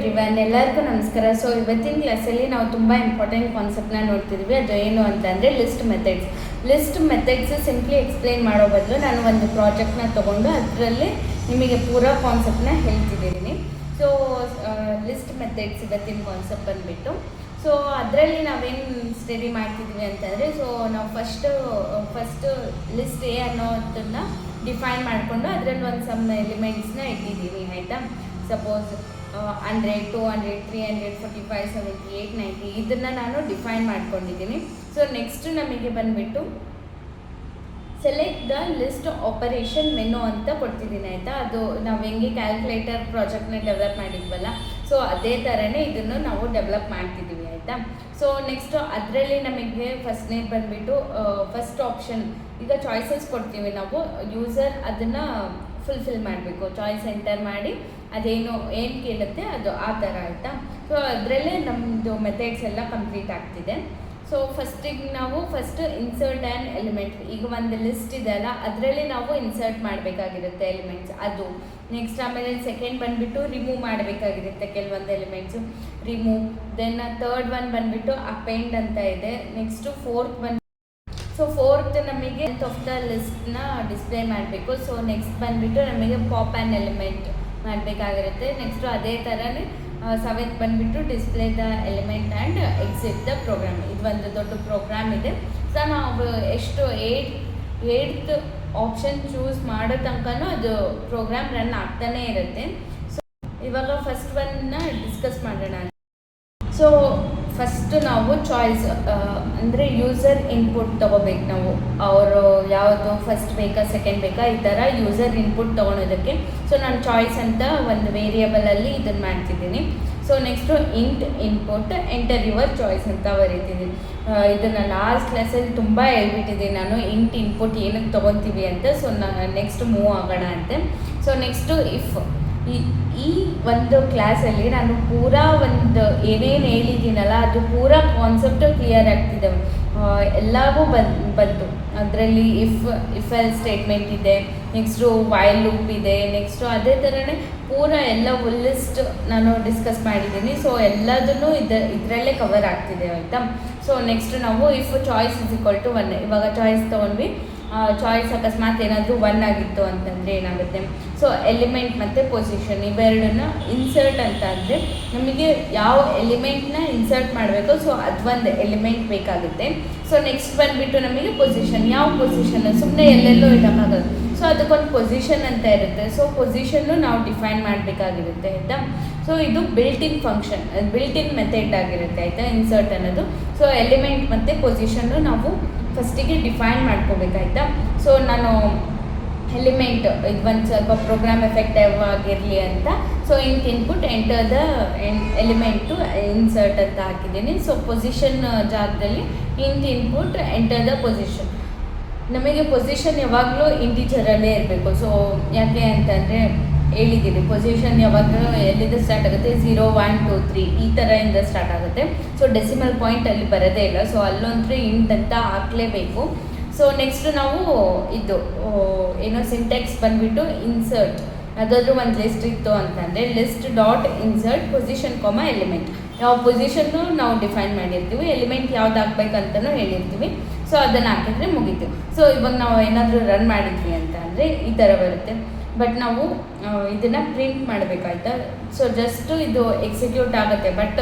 Everyone, ಎಲ್ಲರಿಗೂ ನಮಸ್ಕಾರ. So ಇವತ್ತಿನ ಕ್ಲಾಸಲ್ಲಿ ನಾವು ತುಂಬ ಇಂಪಾರ್ಟೆಂಟ್ ಕಾನ್ಸೆಪ್ಟ್ನ ನೋಡ್ತಿದ್ವಿ. ಅದು ಏನು ಅಂತಂದರೆ ಲಿಸ್ಟ್ ಮೆಥಡ್ಸ್ ಸಿಂಪ್ಲಿ ಎಕ್ಸ್ಪ್ಲೈನ್ ಮಾಡೋ ಬದಲು ನಾನು ಒಂದು ಪ್ರಾಜೆಕ್ಟ್ನ ತೊಗೊಂಡು ಅದರಲ್ಲಿ ನಿಮಗೆ ಪೂರಾ ಕಾನ್ಸೆಪ್ಟ್ನ ಹೇಳ್ತಿದ್ದೀನಿ. ಸೊ ಲಿಸ್ಟ್ ಮೆಥಡ್ಸ್ ಇವತ್ತಿನ ಕಾನ್ಸೆಪ್ಟ್ ಬಂದುಬಿಟ್ಟು, ಸೊ ಅದರಲ್ಲಿ ನಾವೇನು ಸ್ಟಡಿ ಮಾಡ್ತಿದ್ವಿ ಅಂತಂದರೆ, ಸೊ ನಾವು ಫಸ್ಟ್ ಲಿಸ್ಟ್ ಎ ಅನ್ನೋದನ್ನು ಡಿಫೈನ್ ಮಾಡಿಕೊಂಡು ಅದರಲ್ಲಿ ಒಂದು ಸಮ್ ಎಲಿಮೆಂಟ್ಸ್ನ ಇಟ್ಟಿದ್ದೀವಿ, ಆಯಿತಾ. ಸಪೋಸ್ 100, 200, 300, 45, 78, 90 ಇದನ್ನು ನಾನು ಡಿಫೈನ್ ಮಾಡ್ಕೊಂಡಿದ್ದೀನಿ. ಸೊ ನೆಕ್ಸ್ಟ್ ನಮಗೆ ಬಂದುಬಿಟ್ಟು select the list operation menu ಅಂತ ಕೊಡ್ತಿದ್ದೀನಿ, ಆಯಿತಾ. ಅದು ನಾವು ಹೆಂಗೆ ಕ್ಯಾಲ್ಕುಲೇಟರ್ ಪ್ರಾಜೆಕ್ಟ್ನ ಡೆವಲಪ್ ಮಾಡಿದ್ವಲ್ಲ, ಸೊ ಅದೇ ಥರನೇ ಇದನ್ನು ನಾವು ಡೆವಲಪ್ ಮಾಡ್ತಿದ್ದೀವಿ, ಆಯಿತಾ. ಸೊ ನೆಕ್ಸ್ಟು ಅದರಲ್ಲಿ ನಮಗೆ ಫಸ್ಟ್ನೇದು ಬಂದುಬಿಟ್ಟು ಫಸ್ಟ್ ಆಪ್ಷನ್, ಈಗ ಚಾಯ್ಸಸ್ ಕೊಡ್ತೀವಿ ನಾವು, ಯೂಸರ್ ಅದನ್ನು ಫುಲ್ಫಿಲ್ ಮಾಡಬೇಕು. ಚಾಯ್ಸ್ ಎಂಟರ್ ಮಾಡಿ ಅದೇನು ಏನು ಕೇಳುತ್ತೆ ಅದು ಆ ಥರ, ಆಯಿತಾ. ಸೊ ಅದರಲ್ಲೇ ನಮ್ಮದು ಮೆಥಡ್ಸ್ ಎಲ್ಲ ಕಂಪ್ಲೀಟ್ ಆಗ್ತಿದೆ. ಸೊ ಫಸ್ಟಿಗೆ ನಾವು ಇನ್ಸರ್ಟ್ ಆ್ಯನ್ ಎಲಿಮೆಂಟ್, ಈಗ ಒಂದು ಲಿಸ್ಟ್ ಇದೆಯಲ್ಲ ಅದರಲ್ಲಿ ನಾವು ಇನ್ಸರ್ಟ್ ಮಾಡಬೇಕಾಗಿರುತ್ತೆ ಎಲಿಮೆಂಟ್ಸ್, ಅದು ನೆಕ್ಸ್ಟ್. ಆಮೇಲೆ ಸೆಕೆಂಡ್ ಬಂದುಬಿಟ್ಟು ರಿಮೂವ್ ಮಾಡಬೇಕಾಗಿರುತ್ತೆ ಕೆಲವೊಂದು elements, remove. Then third one ಬಂದುಬಿಟ್ಟು ಅಪೆಂಡ್ ಅಂತ ಇದೆ. ನೆಕ್ಸ್ಟು ಫೋರ್ತ್ ನಮಗೆ ಆಫ್ ದ ಲಿಸ್ಟ್ನ ಡಿಸ್ಪ್ಲೇ ಮಾಡಬೇಕು. ಸೊ ನೆಕ್ಸ್ಟ್ ಬಂದುಬಿಟ್ಟು ನಮಗೆ ಪಾಪ್ ಆ್ಯನ್ ಎಲಿಮೆಂಟ್ ಮಾಡಬೇಕಾಗಿರುತ್ತೆ. ನೆಕ್ಸ್ಟು ಅದೇ ಥರನೇ ಸೆವೆಂತ್ ಬಂದುಬಿಟ್ಟು display the element and exit the program. ಇದು ಒಂದು ದೊಡ್ಡ ಪ್ರೋಗ್ರಾಮ್ ಇದೆ. ಸೊ ನಾವು ಎಷ್ಟು ಏಯ್ಟ್ ಆಪ್ಷನ್ ಚೂಸ್ ಮಾಡೋ ತನಕನೂ ಅದು ಪ್ರೋಗ್ರಾಮ್ ರನ್ ಆಗ್ತಾನೇ ಇರುತ್ತೆ. ಸೊ ಇವಾಗ ಫಸ್ಟ್ ಒನ್ನ ಡಿಸ್ಕಸ್ ಮಾಡೋಣ. ಸೊ ಫಸ್ಟು ನಾವು ಚಾಯ್ಸ್ ಅಂದರೆ ಯೂಸರ್ ಇನ್ಪುಟ್ ತೊಗೋಬೇಕು ನಾವು, ಅವರು ಯಾವುದು ಫಸ್ಟ್ ಬೇಕಾ ಸೆಕೆಂಡ್ ಬೇಕಾ ಈ ಥರ ಯೂಸರ್ ಇನ್ಪುಟ್ ತೊಗೊಳೋದಕ್ಕೆ. ಸೊ ನಾನು ಚಾಯ್ಸ್ ಅಂತ ಒಂದು ವೇರಿಯಬಲಲ್ಲಿ ಇದನ್ನು ಮಾಡ್ತಿದ್ದೀನಿ. So next int input enter your choice ಅಂತ ಬರೀತಿದ್ದೀನಿ. ಇದನ್ನು ಲಾಸ್ಟ್ ಕ್ಲಾಸಲ್ಲಿ ತುಂಬ ಹೇಳ್ಬಿಟ್ಟಿದ್ದೀನಿ ನಾನು, ಇಂಟ್ ಇನ್ಪುಟ್ ಏನಕ್ಕೆ ತೊಗೊತೀವಿ ಅಂತ. ಸೊ ನಾನು ನೆಕ್ಸ್ಟ್ ಮೂವ್ ಆಗೋಣ ಅಂತೆ. ಸೊ ನೆಕ್ಸ್ಟು ಇಫ್ ಈ ಒಂದು ಕ್ಲಾಸಲ್ಲಿ ನಾನು ಪೂರಾ ಒಂದು ಏನೇನು ಹೇಳಿದ್ದೀನಲ್ಲ ಅದು ಪೂರಾ ಕಾನ್ಸೆಪ್ಟು ಕ್ಲಿಯರ್ ಆಗ್ತಿದೆ, ಎಲ್ಲವೂ ಬಂತು. ಅದರಲ್ಲಿ ಇಫ್ ಎಲ್ ಸ್ಟೇಟ್ಮೆಂಟ್ ಇದೆ, ನೆಕ್ಸ್ಟು ವೈಲ್ ಲೂಪ್ ಇದೆ, ನೆಕ್ಸ್ಟು ಅದೇ ಥರನೇ ಪೂರಾ ಎಲ್ಲ ಲಿಸ್ಟ್ ನಾನು ಡಿಸ್ಕಸ್ ಮಾಡಿದ್ದೀನಿ. ಸೊ ಎಲ್ಲದನ್ನು ಇದರಲ್ಲೇ ಕವರ್ ಆಗ್ತಿದೆ, ಆಯಿತಾ. ಸೊ ನೆಕ್ಸ್ಟ್ ನಾವು if choice is equal to 1, ಇವಾಗ ಚಾಯ್ಸ್ ತೊಗೊಂಡ್ವಿ. ಚಾಯ್ಸ್ ಅಕಸ್ಮಾತ್ ಏನಾದರೂ 1 ಆಗಿತ್ತು ಅಂತಂದರೆ ಏನಾಗುತ್ತೆ, ಸೊ ಎಲಿಮೆಂಟ್ ಮತ್ತು ಪೊಸಿಷನ್ ಇವೆರಡನ್ನ ಇನ್ಸರ್ಟ್ ಅಂತ ಅಂದರೆ ನಮಗೆ ಯಾವ ಎಲಿಮೆಂಟ್ನ ಇನ್ಸರ್ಟ್ ಮಾಡಬೇಕು, ಸೊ ಅದೊಂದು ಎಲಿಮೆಂಟ್ ಬೇಕಾಗುತ್ತೆ. ಸೊ ನೆಕ್ಸ್ಟ್ ಬಂದುಬಿಟ್ಟು ನಮಗೆ ಪೊಸಿಷನ್, ಯಾವ ಪೊಸಿಷನ್ ಸುಮ್ಮನೆ ಎಲ್ಲೆಲ್ಲೋ ಇಡೋಕ್ಕಾಗಲ್ಲ, ಸೊ ಅದಕ್ಕೊಂದು ಪೊಸಿಷನ್ ಅಂತ ಇರುತ್ತೆ. ಸೊ ಪೊಸಿಷನ್ನು ನಾವು ಡಿಫೈನ್ ಮಾಡಬೇಕಾಗಿರುತ್ತೆ, ಆಯಿತಾ. ಸೊ ಇದು ಬಿಲ್ಟ್ ಇನ್ ಮೆಥಡ್ ಆಗಿರುತ್ತೆ, ಆಯಿತಾ, ಇನ್ಸರ್ಟ್ ಅನ್ನೋದು. ಸೊ ಎಲಿಮೆಂಟ್ ಮತ್ತು ಪೊಸಿಷನ್ನು ನಾವು ಫಸ್ಟಿಗೆ ಡಿಫೈನ್ ಮಾಡ್ಕೋಬೇಕಾಯ್ತಾ. ಸೊ ನಾನು ಎಲಿಮೆಂಟ್ ಇದು ಒಂದು ಸ್ವಲ್ಪ ಪ್ರೋಗ್ರಾಮ್ ಎಫೆಕ್ಟಿವ್ ಆಗಿರಲಿ ಅಂತ so int input enter the element insert ಅಂತ ಹಾಕಿದ್ದೀನಿ. ಸೊ ಪೊಸಿಷನ್ ಜಾಗದಲ್ಲಿ int input enter the position. ನಮಗೆ ಪೊಸಿಷನ್ ಯಾವಾಗಲೂ ಇಂಟಿಜರಲ್ಲೇ ಇರಬೇಕು. ಸೊ ಯಾಕೆ ಅಂತಂದರೆ ಹೇಳಿದ್ದೀನಿ, ಪೊಸಿಷನ್ ಯಾವಾಗಲೂ ಎಲ್ಲಿಂದ ಸ್ಟಾರ್ಟ್ ಆಗುತ್ತೆ, 0, 1, 2, 3 ಈ ಥರದಿಂದ ಸ್ಟಾರ್ಟ್ ಆಗುತ್ತೆ. ಸೊ ಡೆಸಿಮಲ್ ಪಾಯಿಂಟ್ ಅಲ್ಲಿ ಬರೋದೇ ಇಲ್ಲ. ಸೊ ಅಲ್ಲೊಂದ್ರೆ ಇಂಟ್ ಅಂತ ಹಾಕಲೇಬೇಕು. ಸೊ ನೆಕ್ಸ್ಟ್ ನಾವು ಇದು ಏನೋ ಸಿಂಟೆಕ್ಸ್ ಬಂದುಬಿಟ್ಟು ಇನ್ಸರ್ಟ್, ಯಾವುದಾದ್ರೂ ಒಂದು ಲಿಸ್ಟ್ ಇತ್ತು ಅಂತಂದರೆ list dot insert position element. ಯಾವ ಪೊಸಿಷನ್ನು ನಾವು ಡಿಫೈನ್ ಮಾಡಿರ್ತೀವಿ, ಎಲಿಮೆಂಟ್ ಯಾವ್ದು ಹಾಕ್ಬೇಕಂತಲೂ ಹೇಳಿರ್ತೀವಿ. ಸೊ ಅದನ್ನು ಹಾಕಿದ್ರೆ ಮುಗೀತು. ಸೊ ಇವಾಗ ನಾವು ಏನಾದರೂ ರನ್ ಮಾಡಿದ್ವಿ ಅಂತ ಅಂದರೆ ಈ ಥರ ಬರುತ್ತೆ. ಬಟ್ ನಾವು ಇದನ್ನು ಪ್ರಿಂಟ್ ಮಾಡಬೇಕಾಯ್ತಾ. ಸೊ ಜಸ್ಟು ಇದು ಎಕ್ಸಿಕ್ಯೂಟ್ ಆಗುತ್ತೆ, ಬಟ್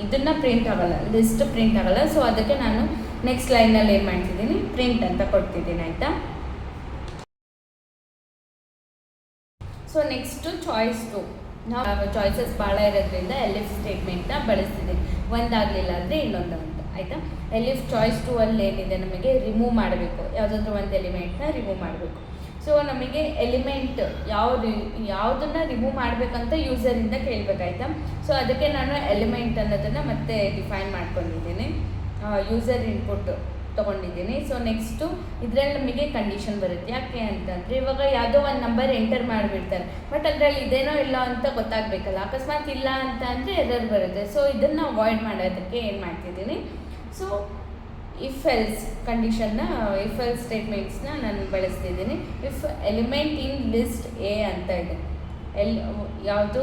ಇದನ್ನು ಪ್ರಿಂಟ್ ಆಗೋಲ್ಲ, ಲಿಸ್ಟ್ ಪ್ರಿಂಟ್ ಆಗೋಲ್ಲ. ಸೊ ಅದಕ್ಕೆ ನಾನು ನೆಕ್ಸ್ಟ್ ಲೈನಲ್ಲಿ ಏನು ಮಾಡ್ತಿದ್ದೀನಿ, ಪ್ರಿಂಟ್ ಅಂತ ಕೊಡ್ತಿದ್ದೀನಿ, ಆಯಿತಾ. ಸೊ ನೆಕ್ಸ್ಟು ಚಾಯ್ಸ್ 2, ನಾವು ಚಾಯ್ಸಸ್ ಭಾಳ ಇರೋದ್ರಿಂದ ಎಲಿಫ್ ಸ್ಟೇಟ್ಮೆಂಟ್ನ ಬಳಸ್ತಿದ್ದೀನಿ. ಒಂದಾಗಲಿಲ್ಲ ಅಂದರೆ ಇನ್ನೊಂದು ಅಂತ, ಆಯಿತಾ. ಎಲಿಫ್ ಚಾಯ್ಸ್ 2 ಅಲ್ಲಿ ಏನಿದೆ, ನಮಗೆ ರಿಮೂವ್ ಮಾಡಬೇಕು, ಯಾವುದಾದ್ರೂ ಒಂದು ಎಲಿಮೆಂಟ್ನ ರಿಮೂವ್ ಮಾಡಬೇಕು. ಸೊ ನಮಗೆ ಎಲಿಮೆಂಟ್ ಯಾವುದನ್ನು ರಿಮೂವ್ ಮಾಡಬೇಕಂತ ಯೂಸರಿಂದ ಕೇಳಬೇಕಾಯ್ತಾ. ಸೊ ಅದಕ್ಕೆ ನಾನು ಎಲಿಮೆಂಟ್ ಅನ್ನೋದನ್ನು ಮತ್ತೆ ಡಿಫೈನ್ ಮಾಡ್ಕೊಂಡಿದ್ದೀನಿ, ಯೂಸರ್ ಇನ್ಪುಟ್ ತೊಗೊಂಡಿದ್ದೀನಿ. ಸೊ ನೆಕ್ಸ್ಟು ಇದರಲ್ಲಿ ನಮಗೆ ಕಂಡೀಷನ್ ಬರುತ್ತೆ. ಯಾಕೆ ಅಂತಂದರೆ ಇವಾಗ ಯಾವುದೋ ಒಂದು ನಂಬರ್ ಎಂಟರ್ ಮಾಡಿಬಿಡ್ತಾರೆ, ಬಟ್ ಅದರಲ್ಲಿ ಇದೇನೋ ಇಲ್ಲ ಅಂತ ಗೊತ್ತಾಗಬೇಕಲ್ಲ. ಅಕಸ್ಮಾತ್ ಇಲ್ಲ ಅಂತ ಅಂದರೆ ಎರರ್ ಬರುತ್ತೆ. ಸೊ ಇದನ್ನು ಅವಾಯ್ಡ್ ಮಾಡೋದಕ್ಕೆ ಏನು ಮಾಡ್ತಿದ್ದೀನಿ, ಸೊ ಇಫ್ ಎಲ್ಸ್ ಕಂಡೀಷನ್ನ, ಇಫ್ ಎಲ್ಸ್ ಸ್ಟೇಟ್ಮೆಂಟ್ಸ್ನ ನಾನು ಬಳಸ್ತಿದ್ದೀನಿ. If element in list A ಅಂತ ಇದೆ, ಯಾವುದು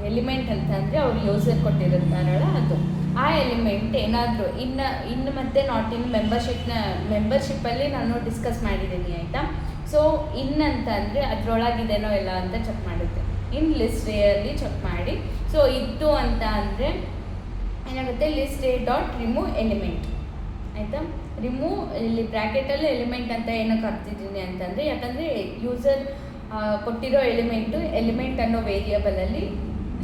ಎಲಿಮೆಂಟ್ ಅಂತ ಅಂದರೆ ಅವ್ರು ಯೂಸರ್ ಕೊಟ್ಟಿರುತ್ತಾರಲ್ಲ ಅದು. ಆ ಎಲಿಮೆಂಟ್ ಏನಾದರೂ ಇನ್ನು ಮತ್ತೆ ನಾಟ್ ಇನ್ ಮೆಂಬರ್ಶಿಪ್ಪಲ್ಲಿ ನಾನು ಡಿಸ್ಕಸ್ ಮಾಡಿದ್ದೀನಿ ಆಯಿತಾ. ಸೊ ಅಂತ ಅಂದರೆ ಅದರೊಳಗಿದೆನೋ ಇಲ್ಲ ಅಂತ ಚೆಕ್ ಮಾಡುತ್ತೆ. ಇನ್ ಲಿಸ್ಟ್ ಎಯಲ್ಲಿ ಚೆಕ್ ಮಾಡಿ. ಸೊ ಇತ್ತು ಅಂತ ಅಂದರೆ ಏನಾಗುತ್ತೆ, list A dot remove element ಆಯಿತಾ. ರಿಮೂವ್ ಇಲ್ಲಿ ಬ್ರ್ಯಾಕೆಟಲ್ಲಿ ಎಲಿಮೆಂಟ್ ಅಂತ ಏನಕ್ಕೆ ಹಾಕ್ತಿದ್ದೀನಿ ಅಂತಂದರೆ, ಯಾಕಂದರೆ ಯೂಸರ್ ಕೊಟ್ಟಿರೋ ಎಲಿಮೆಂಟ್ ಅನ್ನೋ ವೇರಿಯಬಲಲ್ಲಿ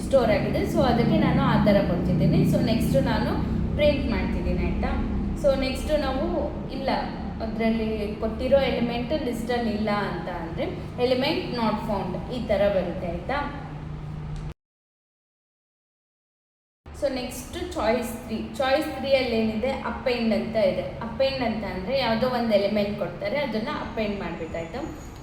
ಸ್ಟೋರ್ ಆಗಿದೆ. ಸೊ ಅದಕ್ಕೆ ನಾನು ಆ ಥರ ಕೊಡ್ತಿದ್ದೀನಿ. ಸೊ ನೆಕ್ಸ್ಟು ನಾನು ಪ್ರಿಂಟ್ ಮಾಡ್ತಿದ್ದೀನಿ ಆಯಿತಾ. ಸೊ ನೆಕ್ಸ್ಟು ನಾವು ಇಲ್ಲ ಅದರಲ್ಲಿ ಕೊಟ್ಟಿರೋ ಎಲಿಮೆಂಟ್ ಲಿಸ್ಟಲ್ಲಿ ಇಲ್ಲ ಅಂತ ಅಂದರೆ ಎಲಿಮೆಂಟ್ ನಾಟ್ ಫೌಂಡ್ ಈ ಥರ ಬರುತ್ತೆ ಆಯಿತಾ. ಸೊ ನೆಕ್ಸ್ಟ್ ಚಾಯ್ಸ್ 3 ಅಲ್ಲಿ ಏನಿದೆ, ಅಪೆಂಡ್ ಅಂತ ಇದೆ. ಅಪೆಂಡ್ ಅಂತ ಅಂದರೆ ಯಾವುದೋ ಒಂದು ಎಲಿಮೆಂಟ್ ಕೊಡ್ತಾರೆ, ಅದನ್ನು ಅಪೆಂಡ್ ಮಾಡಬೇಕಾಯ್ತು.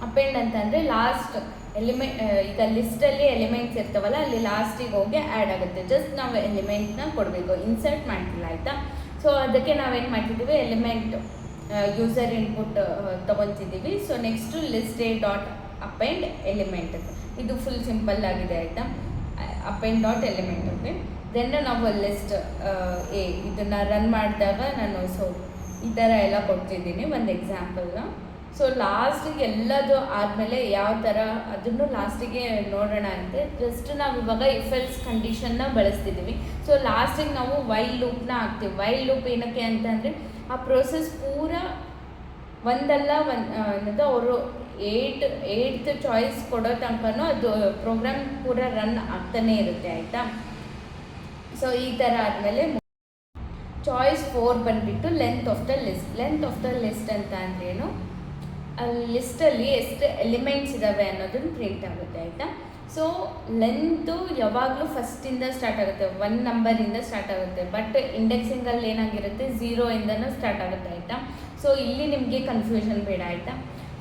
ಅಪೆಂಡ್ ಅಂತ ಅಂದರೆ ಲಾಸ್ಟ್ ಎಲಿಮೆಂಟ್, ಈಗ ಲಿಸ್ಟಲ್ಲಿ ಎಲಿಮೆಂಟ್ಸ್ ಇರ್ತಾವಲ್ಲ ಅಲ್ಲಿ ಲಾಸ್ಟಿಗೆ ಹೋಗಿ ಆ್ಯಡ್ ಆಗುತ್ತೆ. ಜಸ್ಟ್ ನಾವು ಎಲಿಮೆಂಟ್ನ ಕೊಡಬೇಕು, ಇನ್ಸರ್ಟ್ ಮಾಡ್ತಿಲ್ಲ ಆಯಿತಾ. ಸೊ ಅದಕ್ಕೆ ನಾವೇನು ಮಾಡ್ತಿದ್ದೀವಿ, ಎಲಿಮೆಂಟ್ ಯೂಸರ್ ಇನ್ಪುಟ್ ತೊಗೊತಿದ್ದೀವಿ. So next list A dot append element, ಇದು ಫುಲ್ ಸಿಂಪಲ್ ಆಗಿದೆ ಆಯಿತಾ. Append dot element okay. Then ನಾವು ಲಿಸ್ಟ್ ಇದನ್ನು ರನ್ ಮಾಡಿದಾಗ ನಾನು ಈ ಥರ ಎಲ್ಲ ಕೊಡ್ತಿದ್ದೀನಿ ಒಂದು ಎಕ್ಸಾಂಪಲ್ನ. ಸೊ ಲಾಸ್ಟಿಗೆ ಎಲ್ಲದು ಆದಮೇಲೆ ಯಾವ ಥರ ಅದನ್ನು ಲಾಸ್ಟಿಗೆ ನೋಡೋಣ ಅಂತ ಜಸ್ಟ್ ನಾವು ಇವಾಗ ಇಫ್ ಎಲ್ಸ್ ಕಂಡೀಷನ್ನ ಬಳಸ್ತಿದ್ದೀವಿ. ಸೊ ಲಾಸ್ಟಿಗೆ ನಾವು ವೈಲ್ ಲೂಪ್ನ ಹಾಕ್ತೀವಿ. ವೈಲ್ ಲೂಪ್ ಏನಕ್ಕೆ ಅಂತಂದರೆ ಆ ಪ್ರೋಸೆಸ್ ಪೂರ ಒಂದಲ್ಲ ಅನ್ನೋದು ಅವರು ಏಯ್ಟ್ ಚಾಯ್ಸ್ ಕೊಡೋ ತನಕನೂ ಅದು ಪ್ರೋಗ್ರಾಮ್ ಪೂರ ರನ್ ಆಗ್ತಾನೇ ಇರುತ್ತೆ ಆಯಿತಾ. ಸೊ ಈ ಥರ ಆದಮೇಲೆ ಚಾಯ್ಸ್ 4 ಬಂದುಬಿಟ್ಟು ಲೆಂತ್ ಆಫ್ ದ ಲಿಸ್ಟ್ ಅಂತ ಅಂದ್ರೇನು, ಅಲ್ಲಿ ಲಿಸ್ಟಲ್ಲಿ ಎಷ್ಟು ಎಲಿಮೆಂಟ್ಸ್ ಇದ್ದಾವೆ ಅನ್ನೋದನ್ನು ಪ್ರಿಂಟ್ ಆಗುತ್ತೆ ಆಯಿತಾ. ಸೊ ಲೆಂತು ಯಾವಾಗಲೂ ಫಸ್ಟಿಂದ ಸ್ಟಾರ್ಟ್ ಆಗುತ್ತೆ, 1 ನಂಬರಿಂದ ಸ್ಟಾರ್ಟ್ ಆಗುತ್ತೆ. ಬಟ್ ಇಂಡೆಕ್ಸಿಂಗಲ್ಲಿ ಏನಾಗಿರುತ್ತೆ 0ಇಂದನೂ ಸ್ಟಾರ್ಟ್ ಆಗುತ್ತೆ ಆಯಿತಾ. ಸೊ ಇಲ್ಲಿ ನಿಮಗೆ ಕನ್ಫ್ಯೂಷನ್ ಬೇಡ ಆಯಿತಾ.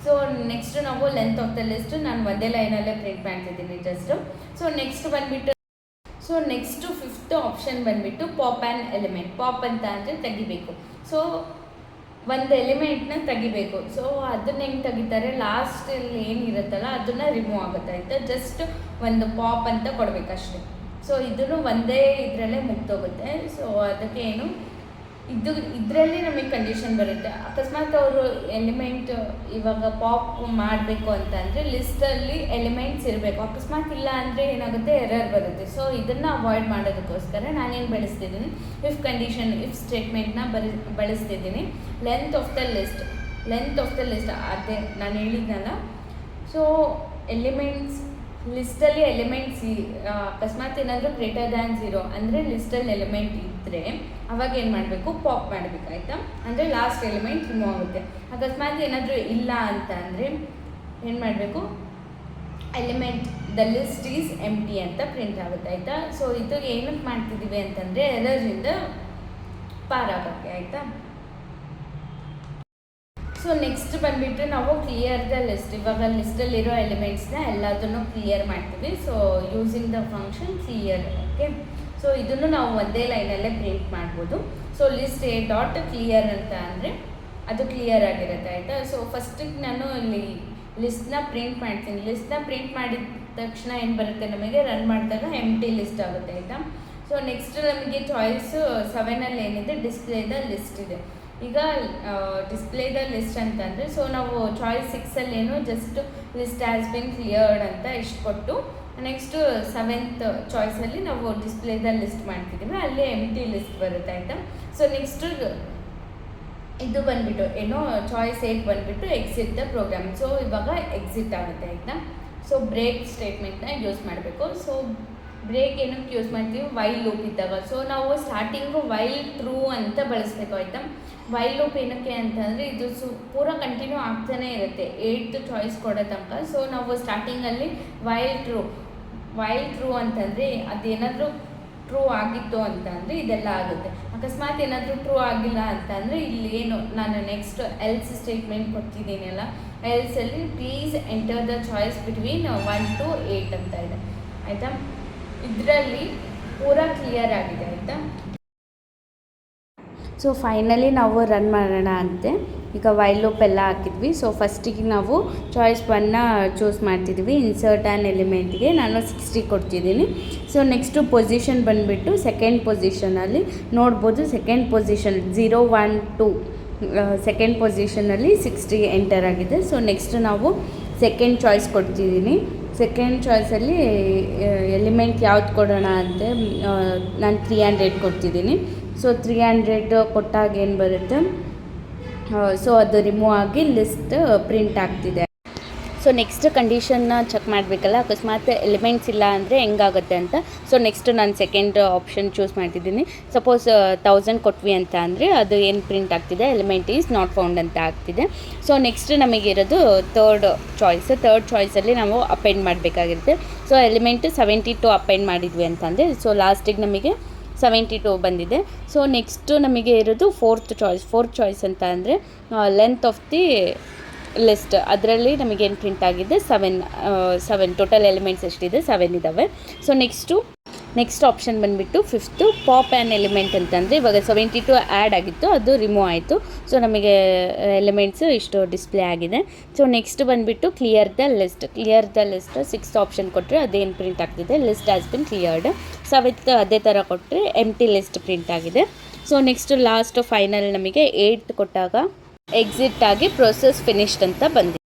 ಸೊ ನೆಕ್ಸ್ಟ್ ನಾವು ಲೆಂತ್ ಆಫ್ ದ ಲಿಸ್ಟ್ ನಾನು ಒಂದೇ ಲೈನಲ್ಲೇ ಪ್ರಿಂಟ್ ಮಾಡ್ತಿದ್ದೀನಿ ಜಸ್ಟು. ಸೊ ನೆಕ್ಸ್ಟ್ ಬಂದುಬಿಟ್ಟು ನೆಕ್ಸ್ಟು 5th ಆಪ್ಷನ್ ಬಂದುಬಿಟ್ಟು ಪಾಪ್ ಆ್ಯನ್ ಎಲಿಮೆಂಟ್. ಪಾಪ್ ಅಂತ ಅಂದರೆ ತೆಗಿಬೇಕು. ಸೊ ಒಂದು ಎಲಿಮೆಂಟ್ನ ತೆಗಿಬೇಕು. ಸೊ ಅದನ್ನ ಹೆಂಗೆ ತೆಗಿತಾರೆ, ಲಾಸ್ಟಲ್ಲಿ ಏನಿರುತ್ತಲ್ಲ ಅದನ್ನು ರಿಮೂವ್ ಆಗುತ್ತೆ ಆಯಿತಾ. ಜಸ್ಟ್ ಒಂದು ಪಾಪ್ ಅಂತ ಕೊಡಬೇಕಷ್ಟೆ. ಸೊ ಇದನ್ನು ಒಂದೇ ಇದರಲ್ಲೇ ಮುಗ್ದೋಗುತ್ತೆ. ಸೊ ಅದಕ್ಕೆ ಏನು ಇದರಲ್ಲಿ ನಮಗೆ ಕಂಡೀಷನ್ ಬರುತ್ತೆ. ಅಕಸ್ಮಾತ್ ಅವರು ಎಲಿಮೆಂಟ್ ಇವಾಗ ಪಾಪ್ ಮಾಡಬೇಕು ಅಂತ ಅಂದರೆ ಲಿಸ್ಟಲ್ಲಿ ಎಲಿಮೆಂಟ್ಸ್ ಇರಬೇಕು. ಅಕಸ್ಮಾತ್ ಇಲ್ಲ ಅಂದರೆ ಏನಾಗುತ್ತೆ, ಎರರ್ ಬರುತ್ತೆ. ಸೊ ಇದನ್ನು ಅವಾಯ್ಡ್ ಮಾಡೋದಕ್ಕೋಸ್ಕರ ನಾನೇನು ಬಳಸ್ತಿದ್ದೀನಿ, ಇಫ್ ಕಂಡೀಷನ್, ಇಫ್ ಸ್ಟೇಟ್ಮೆಂಟ್ನ ಬಳಸ್ತಿದ್ದೀನಿ. ಲೆಂತ್ ಆಫ್ ದ ಲಿಸ್ಟ್ ಅದೇ ನಾನು ಹೇಳಿದ್ನಲ್ಲ. ಸೊ ಲಿಸ್ಟಲ್ಲಿ ಎಲಿಮೆಂಟ್ಸ್ ಅಕಸ್ಮಾತ್ ಏನಾದರೂ ಗ್ರೇಟರ್ ದ್ಯಾನ್ 0 ಅಂದರೆ ಲಿಸ್ಟಲ್ಲಿ ಎಲಿಮೆಂಟ್ ಇದ್ದರೆ ಅವಾಗ ಏನು ಮಾಡಬೇಕು, ಪಾಪ್ ಮಾಡಬೇಕು ಆಯಿತಾ. ಅಂದರೆ ಲಾಸ್ಟ್ ಎಲಿಮೆಂಟ್ ರಿಮೂವ್ ಆಗುತ್ತೆ. ಅಕಸ್ಮಾತ್ ಏನಾದರೂ ಇಲ್ಲ ಅಂತ ಅಂದರೆ ಏನು ಮಾಡಬೇಕು, ಎಲಿಮೆಂಟ್ ದ ಲಿಸ್ಟ್ ಈಸ್ ಎಂಟಿ ಅಂತ ಪ್ರಿಂಟ್ ಆಗುತ್ತೆ ಆಯಿತಾ. ಸೊ ಇದು ಏನಕ್ಕೆ ಮಾಡ್ತಿದ್ದೀವಿ ಅಂತಂದರೆ ಎರರಿಂದ ಪಾರಾಗೋಕ್ಕೆ ಆಯಿತಾ. ಸೊ ನೆಕ್ಸ್ಟ್ ಬಂದುಬಿಟ್ಟು ನಾವು ಕ್ಲಿಯರ್ ದ ಲಿಸ್ಟ್. ಇವಾಗ ಲಿಸ್ಟಲ್ಲಿರೋ ಎಲಿಮೆಂಟ್ಸ್ನ ಎಲ್ಲದನ್ನು ಕ್ಲಿಯರ್ ಮಾಡ್ತೀವಿ. So using the function clear okay. So ಇದನ್ನು ನಾವು ಒಂದೇ ಲೈನಲ್ಲೇ ಪ್ರಿಂಟ್ ಮಾಡ್ಬೋದು. So list A dot clear ಅಂತ ಅಂದರೆ ಅದು ಕ್ಲಿಯರ್ ಆಗಿರುತ್ತೆ ಆಯಿತಾ. ಸೊ ಫಸ್ಟಿಗೆ ನಾನು ಇಲ್ಲಿ ಲಿಸ್ಟ್ನ ಪ್ರಿಂಟ್ ಮಾಡ್ತೀನಿ. ಲಿಸ್ಟ್ನ ಪ್ರಿಂಟ್ ಮಾಡಿದ ತಕ್ಷಣ ಏನು ಬರುತ್ತೆ, ನಮಗೆ ರನ್ ಮಾಡಿದಾಗ ಎಂಟಿ ಲಿಸ್ಟ್ ಆಗುತ್ತೆ ಆಯಿತಾ. ಸೊ ನೆಕ್ಸ್ಟ್ ನಮಗೆ ಚಾಯ್ಸ್ 7ಅಲ್ಲಿ ಏನಿದೆ, ಡಿಸ್ಪ್ಲೇ ದ ಲಿಸ್ಟ್ ಇದೆ. ಈಗ ಡಿಸ್ಪ್ಲೇ ದ ಲಿಸ್ಟ್ ಅಂತಂದರೆ ಸೊ ನಾವು ಚಾಯ್ಸ್ 6ಅಲ್ಲಿ ಏನು just list has been cleared ಅಂತ ಇಷ್ಟು ಕೊಟ್ಟು ನೆಕ್ಸ್ಟು 7th ಚಾಯ್ಸಲ್ಲಿ ನಾವು ಡಿಸ್ಪ್ಲೇ ದ ಲಿಸ್ಟ್ ಮಾಡ್ತಿದ್ದೀವಿ, ಅಲ್ಲಿ ಎಂಟಿ ಲಿಸ್ಟ್ ಬರುತ್ತೆ ಆಯಿತಾ. ಸೊ ನೆಕ್ಸ್ಟು ಇದು ಬಂದುಬಿಟ್ಟು ಏನೋ ಚಾಯ್ಸ್ 8 ಬಂದುಬಿಟ್ಟು ಎಕ್ಸಿಟ್ ದ ಪ್ರೋಗ್ರಾಮ್. ಸೊ ಇವಾಗ ಎಕ್ಸಿಟ್ ಆಗುತ್ತೆ ಆಯಿತಾ. ಸೊ ಬ್ರೇಕ್ ಸ್ಟೇಟ್ಮೆಂಟ್ನ ಯೂಸ್ ಮಾಡಬೇಕು. ಸೊ ಬ್ರೇಕ್ ಏನಕ್ಕೆ ಯೂಸ್ ಮಾಡ್ತೀವಿ, ವೈಲ್ ಲೂಪ್ ಇದ್ದಾಗ. ಸೊ ನಾವು ಸ್ಟಾರ್ಟಿಂಗು ವೈಲ್ ಟ್ರೂ ಅಂತ ಬಳಸಬೇಕು ಆಯಿತಾ. ವೈಲ್ ಲೂಪ್ ಏನಕ್ಕೆ ಅಂತಂದರೆ ಇದು ಪೂರ ಕಂಟಿನ್ಯೂ ಆಗ್ತಾನೇ ಇರುತ್ತೆ 8th ಚಾಯ್ಸ್ ಕೊಡೋ ತನಕ. ಸೊ ನಾವು ಸ್ಟಾರ್ಟಿಂಗಲ್ಲಿ ವೈಲ್ ಟ್ರೂ ಅಂತಂದರೆ ಅದೇನಾದರೂ ಟ್ರೂ ಆಗಿತ್ತು ಅಂತ ಅಂದರೆ ಇದೆಲ್ಲ ಆಗುತ್ತೆ. ಅಕಸ್ಮಾತ್ ಏನಾದರೂ ಟ್ರೂ ಆಗಿಲ್ಲ ಅಂತಂದರೆ ಇಲ್ಲಿ ಏನು ನಾನು ನೆಕ್ಸ್ಟ್ ಎಲ್ಸ್ ಸ್ಟೇಟ್ಮೆಂಟ್ ಕೊಡ್ತಿದ್ದೀನಲ್ಲ, ಎಲ್ಸಲ್ಲಿ please enter the choice between 1 to 8 ಅಂತ ಇದೆ ಆಯಿತಾ. ಇದರಲ್ಲಿ ಪೂರ ಕ್ಲಿಯರ್ ಆಗಿದೆ ಆಯಿತಾ. ಸೊ ಫೈನಲಿ ನಾವು ರನ್ ಮಾಡೋಣ ಅಂತೆ. ಈಗ ವೈಲ್ ಲೂಪ್ ಎಲ್ಲ ಹಾಕಿದ್ವಿ. ಸೊ ಫಸ್ಟಿಗೆ ನಾವು ಚಾಯ್ಸ್ 1ನ ಚೂಸ್ ಮಾಡ್ತಿದ್ವಿ. ಇನ್ಸರ್ಟ್ ಆ್ಯನ್ ಎಲಿಮೆಂಟ್ಗೆ ನಾನು 60 ಕೊಡ್ತಿದ್ದೀನಿ. ಸೊ ನೆಕ್ಸ್ಟು ಪೊಸಿಷನ್ ಬಂದುಬಿಟ್ಟು ಸೆಕೆಂಡ್ ಪೊಸಿಷನಲ್ಲಿ ನೋಡ್ಬೋದು. ಸೆಕೆಂಡ್ ಪೊಸಿಷನ್ 0 1 2 ಸೆಕೆಂಡ್ ಪೊಸಿಷನಲ್ಲಿ 60 ಎಂಟರ್ ಆಗಿದೆ. ಸೊ ನೆಕ್ಸ್ಟ್ ನಾವು ಸೆಕೆಂಡ್ ಚಾಯ್ಸ್ ಕೊಡ್ತಿದ್ದೀನಿ. ಸೆಕೆಂಡ್ ಚಾಯ್ಸಲ್ಲಿ ಎಲಿಮೆಂಟ್ ಯಾವ್ದು ಕೊಡೋಣ ಅಂದರೆ ನಾನು 300 ಕೊಡ್ತಿದ್ದೀನಿ. ಸೊ 300 ಕೊಟ್ಟಾಗ ಏನು ಬರುತ್ತೆ, ಸೊ ಅದು ರಿಮೂವ್ ಆಗಿ ಲಿಸ್ಟ್ ಪ್ರಿಂಟ್ ಆಗ್ತಿದೆ. ಸೊ ನೆಕ್ಸ್ಟ್ ಕಂಡೀಷನ್ನ ಚೆಕ್ ಮಾಡಬೇಕಲ್ಲ, ಅಕಸ್ಮಾತ್ ಎಲಿಮೆಂಟ್ಸ್ ಇಲ್ಲ ಅಂದರೆ ಹೆಂಗಾಗುತ್ತೆ ಅಂತ. ಸೊ ನೆಕ್ಸ್ಟ್ ನಾನು ಸೆಕೆಂಡ್ ಆಪ್ಷನ್ ಚೂಸ್ ಮಾಡ್ತಿದ್ದೀನಿ. ಸಪೋಸ್ 1000 ಕೊಟ್ವಿ ಅಂತ ಅಂದರೆ ಅದು ಏನು ಪ್ರಿಂಟ್ ಆಗ್ತಿದೆ, ಎಲಿಮೆಂಟ್ ಈಸ್ ನಾಟ್ ಫೌಂಡ್ ಅಂತ ಆಗ್ತಿದೆ. ಸೊ ನೆಕ್ಸ್ಟ್ ನಮಗಿರೋದು ಥರ್ಡ್ ಚಾಯ್ಸಲ್ಲಿ ನಾವು ಅಪೆಂಡ್ ಮಾಡಬೇಕಾಗಿರುತ್ತೆ. ಸೊ ಎಲಿಮೆಂಟ್ 72 ಅಪೆಂಡ್ ಮಾಡಿದ್ವಿ ಅಂತಂದರೆ ಸೊ ಲಾಸ್ಟಿಗೆ ನಮಗೆ 72 ಬಂದಿದೆ. ಸೊ ನೆಕ್ಸ್ಟು ನಮಗೆ ಇರೋದು ಫೋರ್ತ್ ಚಾಯ್ಸ್ ಅಂತ ಅಂದರೆ ಲೆಂತ್ ಆಫ್ ದಿ ಲಿಸ್ಟ್. ಅದರಲ್ಲಿ ನಮಗೇನು ಪ್ರಿಂಟ್ ಆಗಿದೆ 7 ಟೋಟಲ್ ಎಲಿಮೆಂಟ್ಸ್ ಎಷ್ಟಿದೆ 7 ಇದ್ದಾವೆ. ಸೊ ನೆಕ್ಸ್ಟ್ ಆಪ್ಷನ್ ಬಂದುಬಿಟ್ಟು ಫಿಫ್ತು ಪಾಪ್ ಆ್ಯನ್ ಎಲಿಮೆಂಟ್ ಅಂತಂದರೆ ಇವಾಗ 72 ಆ್ಯಡ್ ಆಗಿತ್ತು, ಅದು ರಿಮೂವ್ ಆಯಿತು. ಸೊ ನಮಗೆ ಎಲಿಮೆಂಟ್ಸು ಇಷ್ಟು ಡಿಸ್ಪ್ಲೇ ಆಗಿದೆ. ಸೊ ನೆಕ್ಸ್ಟ್ ಬಂದುಬಿಟ್ಟು clear the list 6th option ಕೊಟ್ಟರೆ ಅದೇನು ಪ್ರಿಂಟ್ ಆಗ್ತಿದೆ, list has been cleared. 7th ಅದೇ ಥರ ಕೊಟ್ಟರೆ ಎಂಟಿ ಲಿಸ್ಟ್ ಪ್ರಿಂಟ್ ಆಗಿದೆ. ಸೊ ನೆಕ್ಸ್ಟ್ ಲಾಸ್ಟ್ ಫೈನಲ್ ನಮಗೆ 8th ಕೊಟ್ಟಾಗ ಎಕ್ಸಿಟ್ ಆಗಿ ಪ್ರೊಸೆಸ್ ಫಿನಿಶ್ಡ್ ಅಂತ ಬಂದಿದೆ.